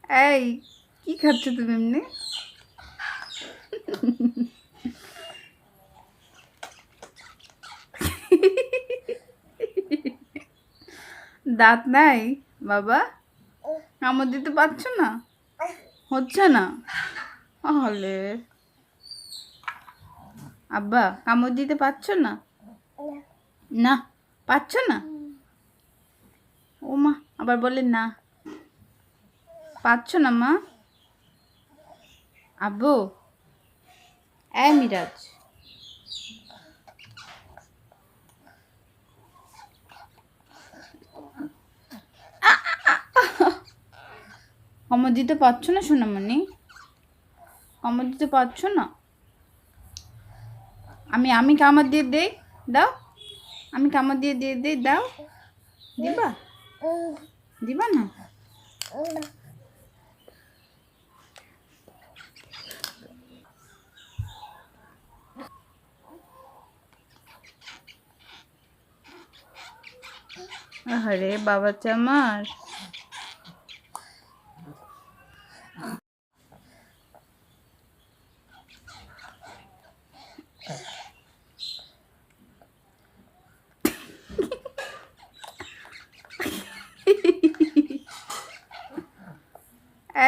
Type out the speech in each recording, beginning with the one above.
এই কি খাচ্ছ তুমি এমনি? দাঁত নাই বাবা? কামড় দিতে পারছো না? হচ্ছে না? হলে আব্বা কামড় দিতে পারছো না? না পারছো না? ও মা আবার বলে না পারছো না মা? আব্বু এই মিরাজ, কামড় দিতে পারছো না সোনামণি? কামড় দিতে পারছো না? আমি কামড় দিয়ে দেই, দাও। আমি কামড় দিয়ে দেই, দাও। দিবা? দিবা না? আরে বাবাটা আমার।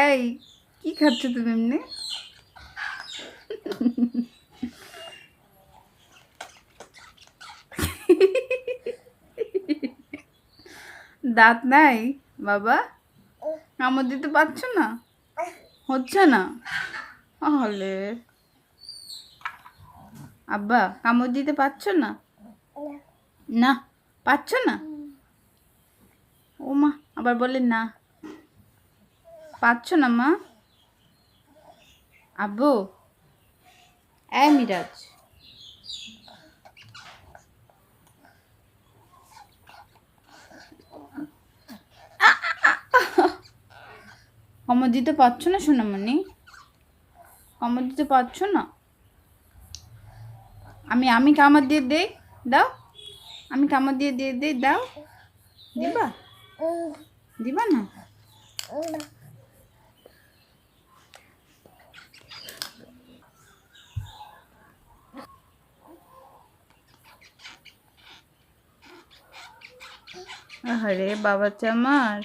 এই কি খাচ্ছ তুমি এমনি? দাঁত নাই বাবা? কামড় দিতে পারছো না? হচ্ছে না? হলে আব্বা কামড় দিতে পারছো না? না পারছো না? ও মা আবার বলে না পারছো না মা? আব্বু এই মিরাজ, কামড় দিতে পারছো না সোনামণি? কামড় দিতে পারছো না? আমি কামড় দিয়ে দেই, দাও। আমি কামড় দিয়ে দেই, দাও। দিবা? দিবা না? আরে বাবাটা আমার।